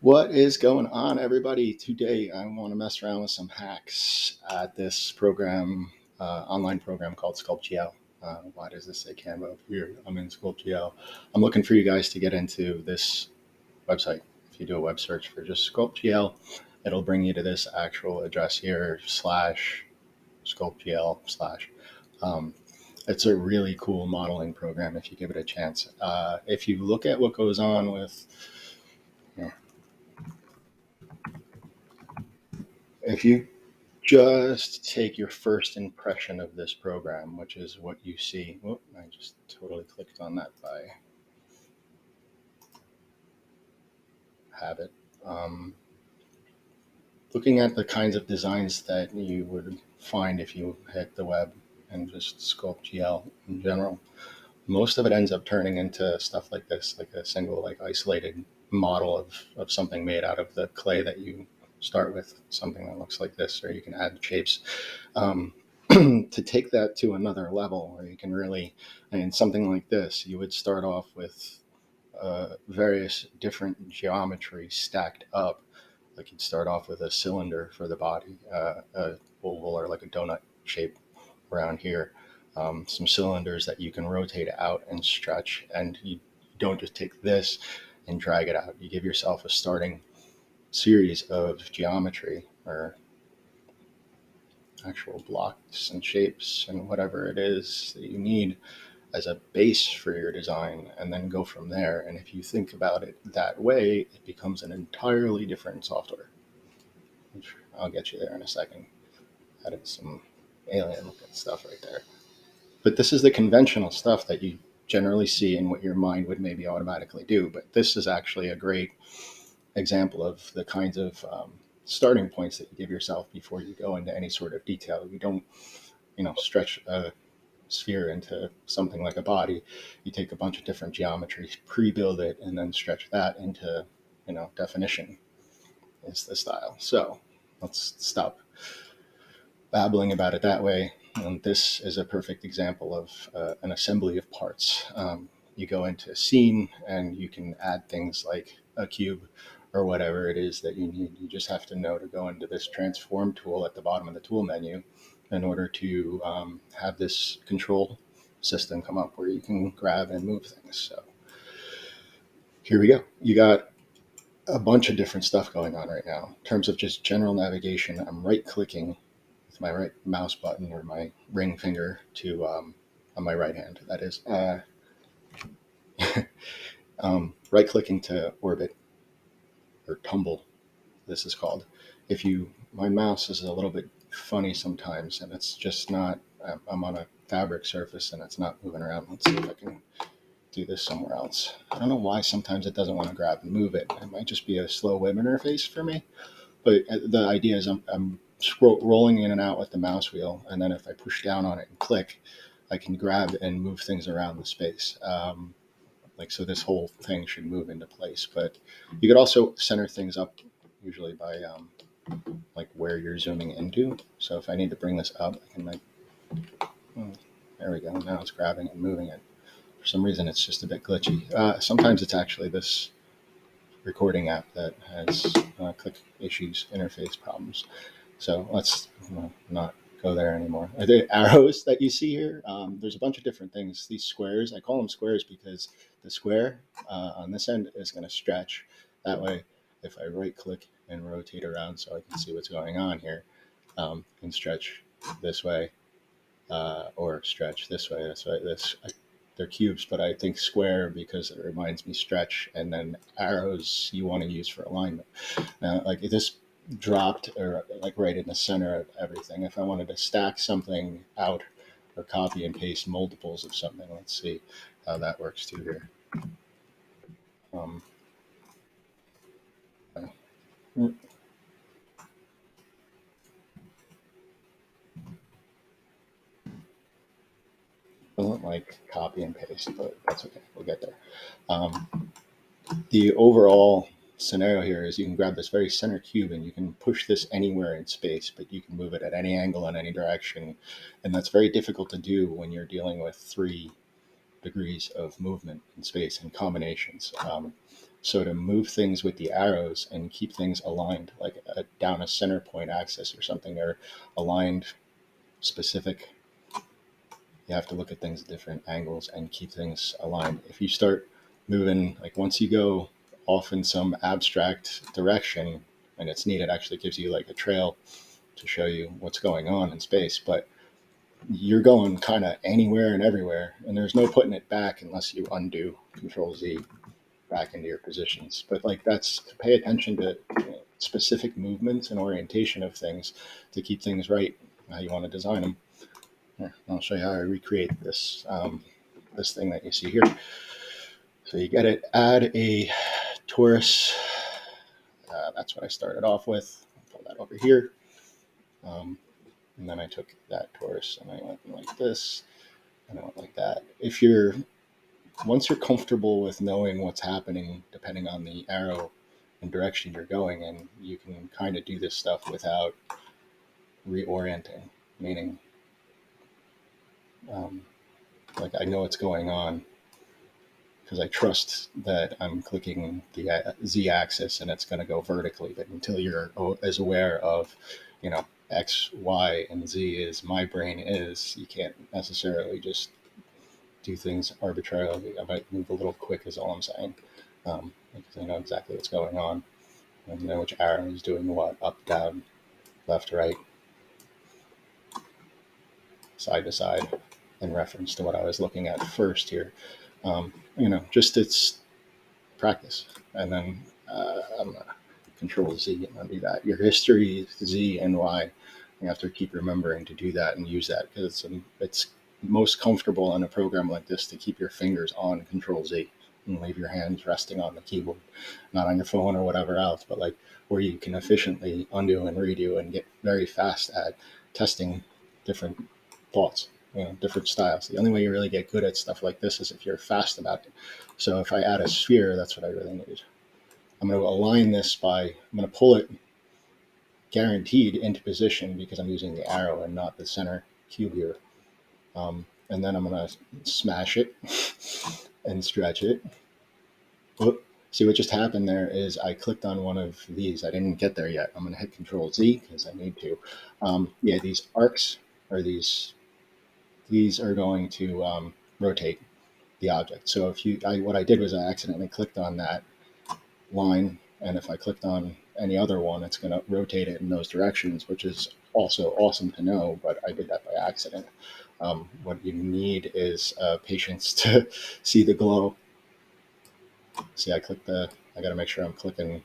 What is going on, everybody? Today, I want to mess around with some hacks at this program, online program called Sculpt GL. Why does this say Canva up here? I'm in Sculpt GL. I'm looking for you guys to get into this website. If you do a web search for just Sculpt GL, it'll bring you to this actual address here, slash Sculpt GL slash. It's a really cool modeling program if you give it a chance. If you look at what goes on with, if you just take your first impression of this program, which is what you see. Oh, I just totally clicked on that by habit. Looking at the kinds of designs that you would find if you hit the web and just Sculpt GL in general, most of it ends up turning into stuff like this, like a single, like isolated model of something made out of the clay that you start with, something that looks like this, or you can add shapes. To take that to another level where you can really, something like this, you would start off with various different geometries stacked up. Like you'd start off with a cylinder for the body, a oval or like a donut shape around here, some cylinders that you can rotate out and stretch, and you don't just take this and drag it out. You give yourself a starting series of geometry or actual blocks and shapes and whatever it is that you need as a base for your design, and then go from there. And if you think about it that way, it becomes an entirely different software, which I'll get you there in a second. Added some alien looking stuff right there. But this is the conventional stuff that you generally see and what your mind would maybe automatically do. But this is actually a great example of the kinds of starting points that you give yourself before you go into any sort of detail. You don't, stretch a sphere into something like a body. You take a bunch of different geometries, pre-build it, and then stretch that into, definition is the style. So let's stop babbling about it that way. And this is a perfect example of an assembly of parts. You go into a scene and you can add things like a cube or whatever it is that you need. You just have to know to go into this transform tool at the bottom of the tool menu in order to have this control system come up where you can grab and move things. So here we go. You got a bunch of different stuff going on right now. In terms of just general navigation, I'm right clicking with my right mouse button or my ring finger to on my right hand, that is. Right clicking to orbit or tumble, this is called. My mouse is a little bit funny sometimes, and it's just not, I'm on a fabric surface and it's not moving around. Let's see if I can do this somewhere else. I don't know why sometimes it doesn't want to grab and move it. It might just be a slow web interface for me. But the idea is I'm rolling in and out with the mouse wheel, and then if I push down on it and click, I can grab and move things around the space. So this whole thing should move into place. But you could also center things up, usually by like where you're zooming into. So if I need to bring this up, I can there we go. Now it's grabbing and moving it. For some reason, it's just a bit glitchy. Sometimes it's actually this recording app that has click issues, interface problems. So let's not go there anymore. The arrows that you see here, there's a bunch of different things. These squares, I call them squares because the square on this end is going to stretch. That way, if I right click and rotate around so I can see what's going on here, and stretch this way or stretch this way. They're cubes, but I think square because it reminds me stretch, and then arrows you want to use for alignment. Now, like this dropped or like right in the center of everything. If I wanted to stack something out or copy and paste multiples of something, let's see how that works too here. Um, doesn't like copy and paste, but that's okay. We'll get there. The overall scenario here is you can grab this very center cube and you can push this anywhere in space, but you can move it at any angle in any direction. And that's very difficult to do when you're dealing with 3 degrees of movement in space and combinations. So to move things with the arrows and keep things aligned, like down a center point axis or something, or aligned specific, you have to look at things at different angles and keep things aligned. If you start moving, like once you go off in some abstract direction, and it's neat, it actually gives you like a trail to show you what's going on in space, but you're going kind of anywhere and everywhere, and there's no putting it back unless you undo Ctrl Z back into your positions. But like that's to pay attention to specific movements and orientation of things to keep things right how you want to design them. Here, I'll show you how I recreate this this thing that you see here. So you get it, add a taurus. That's what I started off with. I'll pull that over here. And then I took that taurus and I went like this, and I went like that. If you're once you're comfortable with knowing what's happening, depending on the arrow and direction you're going in, you can kind of do this stuff without reorienting. Meaning, like I know what's going on because I trust that I'm clicking the Z axis and it's going to go vertically. But until you're as aware of, you know, X, Y, and Z is my brain is, you can't necessarily just do things arbitrarily. I might move a little quick is all I'm saying, because I know exactly what's going on. I know which arrow is doing what, up, down, left, right, side to side, in reference to what I was looking at first here. Just it's practice. And then I'm going to Control Z and undo that. Your history, Z and Y, you have to keep remembering to do that and use that because it's most comfortable in a program like this to keep your fingers on Control Z and leave your hands resting on the keyboard, not on your phone or whatever else, but like where you can efficiently undo and redo and get very fast at testing different thoughts, different styles. The only way you really get good at stuff like this is if you're fast about it. So if I add a sphere, that's what I really need. I'm going to align this I'm going to pull it guaranteed into position because I'm using the arrow and not the center cube here. And then I'm going to smash it and stretch it. Whoop. See what just happened there is I clicked on one of these. I didn't get there yet. I'm going to hit Control Z because I need to. These arcs are these are going to rotate the object. So what I did was I accidentally clicked on that line, and if I clicked on any other one, it's going to rotate it in those directions, which is also awesome to know, but I did that by accident. What you need is patience to see the glow. See, I got to make sure I'm clicking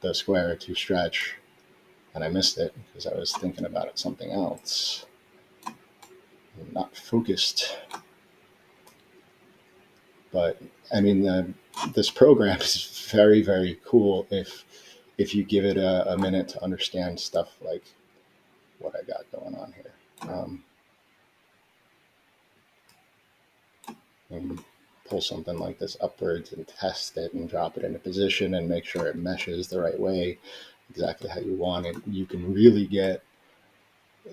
the square to stretch, and I missed it because I was thinking about it something else. I'm not focused. But I mean, this program is very, very cool if you give it a minute to understand stuff like what I got going on here. And pull something like this upwards and test it and drop it into position and make sure it meshes the right way, exactly how you want it. You can really get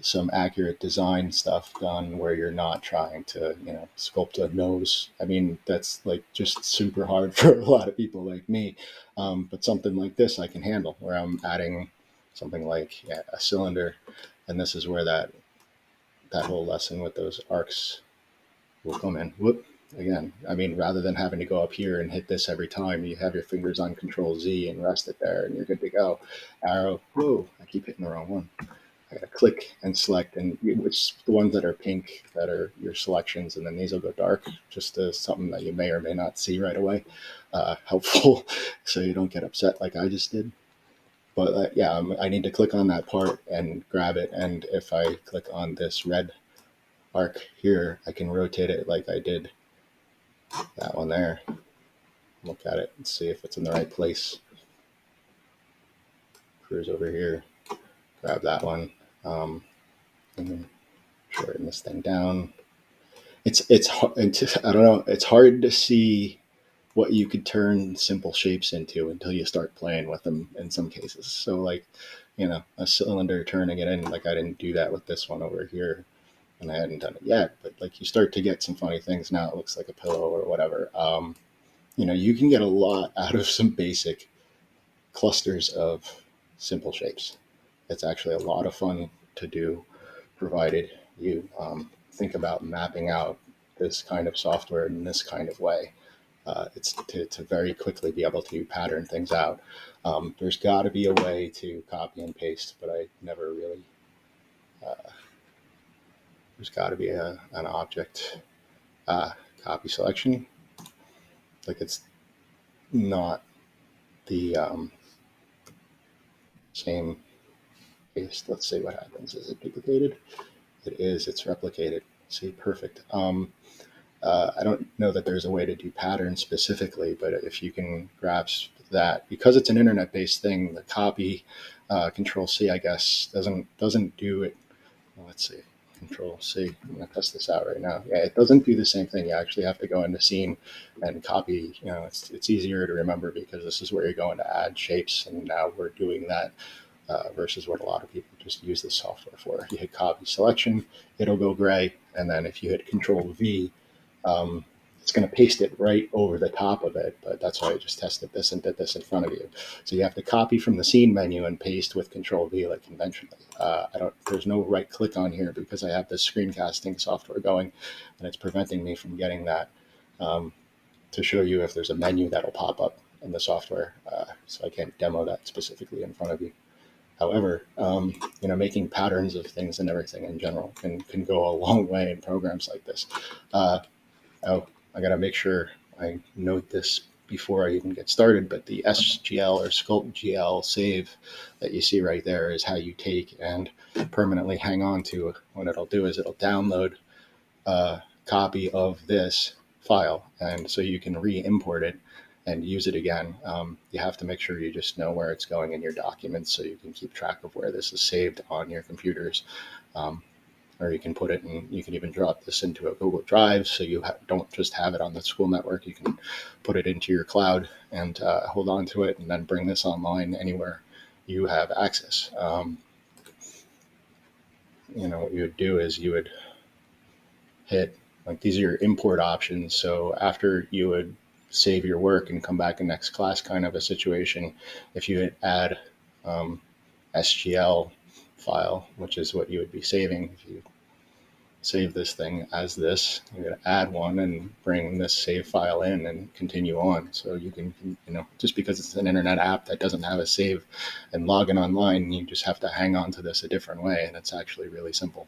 some accurate design stuff done where you're not trying to, sculpt a nose. I mean, that's like just super hard for a lot of people like me. But something like this I can handle where I'm adding something like a cylinder. And this is where that whole lesson with those arcs will come in. Whoop. Again, I mean, rather than having to go up here and hit this every time, you have your fingers on Control Z and rest it there and you're good to go. Arrow. Whoa, I keep hitting the wrong one. I gotta click and select, and which the ones that are pink that are your selections, and then these will go dark, just as something that you may or may not see right away. Helpful, so you don't get upset like I just did. But I need to click on that part and grab it, and if I click on this red arc here, I can rotate it like I did that one there. Look at it and see if it's in the right place. Cruise over here, grab that one. And then shorten this thing down. It's I don't know. It's hard to see what you could turn simple shapes into until you start playing with them in some cases. So like, a cylinder, turning it in, like I didn't do that with this one over here, and I hadn't done it yet. But like you start to get some funny things. Now it looks like a pillow or whatever. you can get a lot out of some basic clusters of simple shapes. It's actually a lot of fun to do, provided you think about mapping out this kind of software in this kind of way. It's to very quickly be able to pattern things out. There's got to be a way to copy and paste, but I never really. There's got to be an object copy selection. Like it's not the same paste. Let's see what happens. Is it duplicated? It is. It's replicated. See, perfect. I don't know that there's a way to do patterns specifically, but if you can grasp that, because it's an internet-based thing, the copy Ctrl C, I guess, doesn't do it. Well, let's see, Ctrl C. I'm gonna test this out right now. Yeah, it doesn't do the same thing. You actually have to go into scene and copy. It's easier to remember because this is where you're going to add shapes, and now we're doing that. Versus what a lot of people just use this software for. You hit copy selection, it'll go gray, and then if you hit Ctrl V, it's going to paste it right over the top of it. But that's why I just tested this and did this in front of you. So you have to copy from the scene menu and paste with Ctrl V like conventionally. There's no right click on here because I have this screencasting software going, and it's preventing me from getting that to show you if there's a menu that'll pop up in the software. So I can't demo that specifically in front of you. However, making patterns of things and everything in general can go a long way in programs like this. I got to make sure I note this before I even get started, but the SGL or Sculpt GL save that you see right there is how you take and permanently hang on to. What it'll do is it'll download a copy of this file, and so you can re-import it and use it again. You have to make sure you just know where it's going in your documents so you can keep track of where this is saved on your computers. Or you can put it in, you can even drop this into a Google Drive so you don't just have it on the school network. You can put it into your cloud and hold on to it and then bring this online anywhere you have access. What you would do is you would hit, like, these are your import options. So after you would save your work and come back in next class kind of a situation, if you hit add SGL file, which is what you would be saving, if you save this thing as this, you're going to add one and bring this save file in and continue on. So you can, just because it's an internet app that doesn't have a save and log in online, you just have to hang on to this a different way. And it's actually really simple.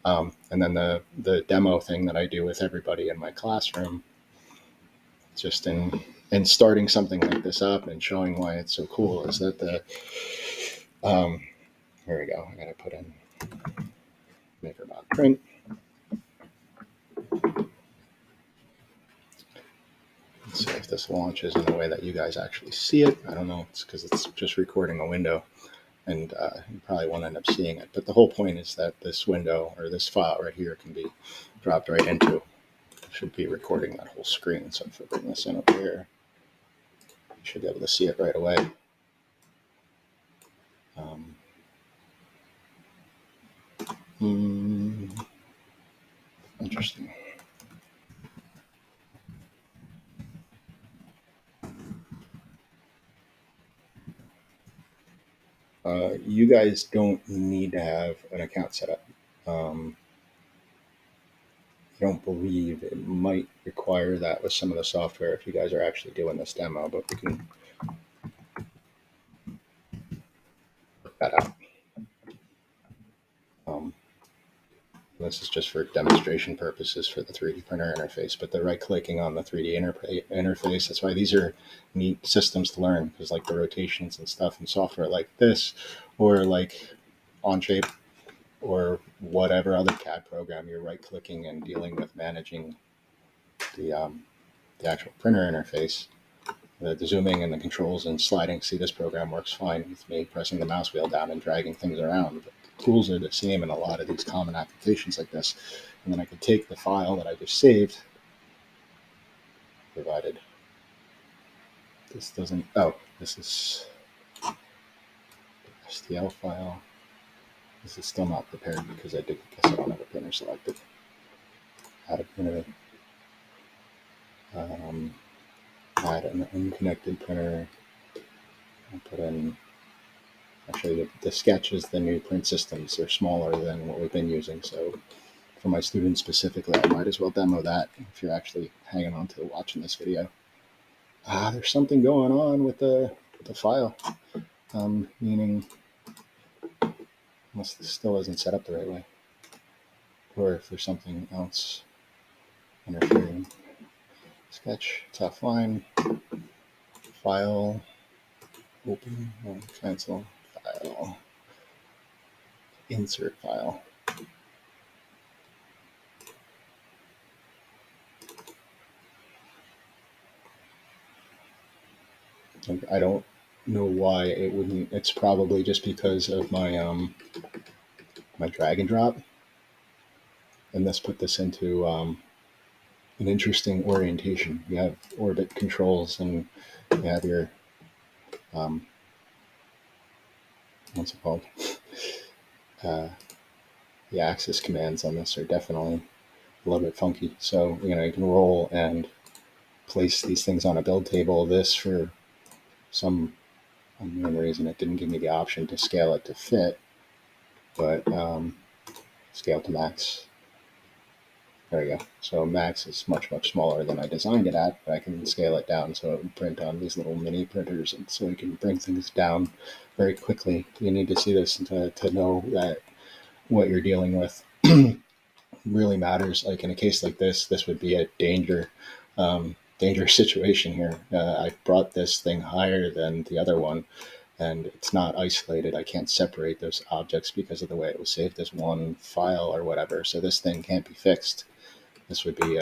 And then the demo thing that I do with everybody in my classroom, just in starting something like this up and showing why it's so cool, is that here we go. I got to put in Makerbot print. Let's see if this launches in a way that you guys actually see it. I don't know. It's because it's just recording a window, and you probably won't end up seeing it. But the whole point is that this window or this file right here can be dropped right into. Should be recording that whole screen. So if I bring this in over here, you should be able to see it right away. Interesting. You guys don't need to have an account set up. I don't believe it might require that with some of the software if you guys are actually doing this demo, but we can work that out. This is just for demonstration purposes for the 3D printer interface, but the right-clicking on the 3D interface, that's why these are neat systems to learn, because like the rotations and stuff in software like this, or like Onshape, or whatever other CAD program, you're right-clicking and dealing with managing the actual printer interface, the zooming and the controls and sliding. See, this program works fine with me pressing the mouse wheel down and dragging things around. But the tools are the same in a lot of these common applications like this. And then I could take the file that I just saved, provided this doesn't, this is STL file. This is still not prepared because I guess I don't have a printer selected. Add a printer. add an unconnected printer. I'll put in, I'll show you the sketch is the new print systems. They're smaller than what we've been using. So for my students specifically, I might as well demo that if you're actually hanging on to watching this video. There's something going on with the file, meaning unless this still isn't set up the right way, or if there's something else interfering. Sketch, it's offline, file, open, cancel, file, insert file. I don't know why it wouldn't. It's probably just because of my my drag and drop, and this put this into an interesting orientation. You have orbit controls, and you have your what's it called? The axis commands on this are definitely a little bit funky. So you can roll and place these things on a build table. This for some unknown reason it didn't give me the option to scale it to fit, but scale to max. There we go. So max is much smaller than I designed it at, but I can scale it down so it would print on these little mini printers, and so you can bring things down very quickly. You need to see this to know that what you're dealing with really matters. Like in a case like this would be a dangerous situation here. I brought this thing higher than the other one, and it's not isolated. I can't separate those objects because of the way it was saved as one file or whatever. So this thing can't be fixed. This would be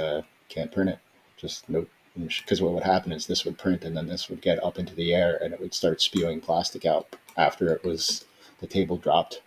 can't print it. Just no, because what would happen is this would print, and then this would get up into the air, and it would start spewing plastic out after it was the table dropped.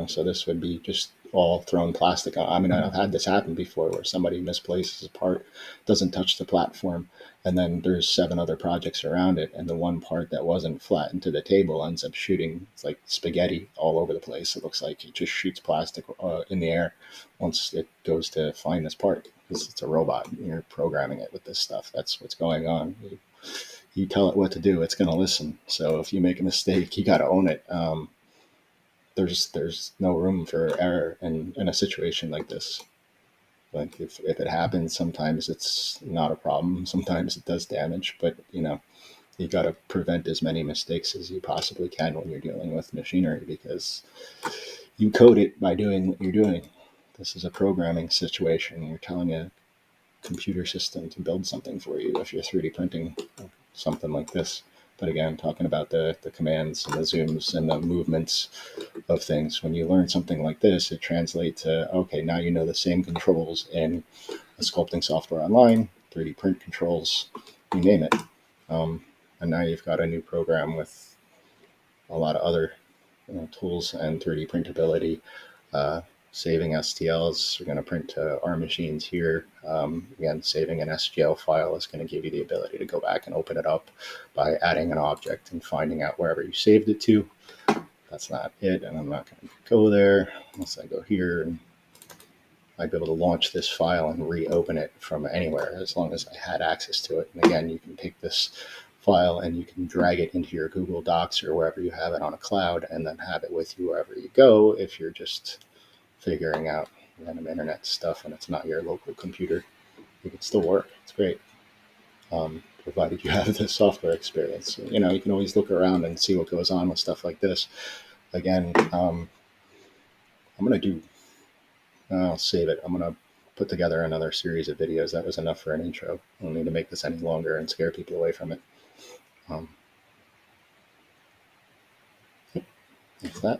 So this would be just all thrown plastic on. I mean, I've had this happen before where somebody misplaces a part, doesn't touch the platform, and then there's 7 other projects around it, and the one part that wasn't flattened to the table ends up shooting, it's like spaghetti all over the place. It looks like it just shoots plastic in the air once it goes to find this part, because it's a robot. You're programming it with this stuff. That's what's going on. You tell it what to do, it's going to listen. So if you make a mistake, you got to own it. There's no room for error in a situation like this. Like if it happens, sometimes it's not a problem. Sometimes it does damage, but you got to prevent as many mistakes as you possibly can when you're dealing with machinery, because you code it by doing what you're doing. This is a programming situation. You're telling a computer system to build something for you if you're 3D printing something like this. But again, talking about the commands and the zooms and the movements of things. When you learn something like this, it translates to, okay, now you know the same controls in the sculpting software online, 3D print controls, you name it. And now you've got a new program with a lot of other tools and 3D printability. Saving STLs, we're going to print to our machines here. Again, saving an SGL file is going to give you the ability to go back and open it up by adding an object and finding out wherever you saved it to. That's not it, and I'm not going to go there unless I go here, and I'd be able to launch this file and reopen it from anywhere as long as I had access to it. And again, you can take this file and you can drag it into your Google Docs or wherever you have it on a cloud, and then have it with you wherever you go if you're just figuring out random internet stuff and it's not your local computer. It can still work. It's great, provided you have the software experience. You can always look around and see what goes on with stuff like this. Again, I'm going to do, I'll save it. I'm going to put together another series of videos. That was enough for an intro. I don't need to make this any longer and scare people away from it. With that,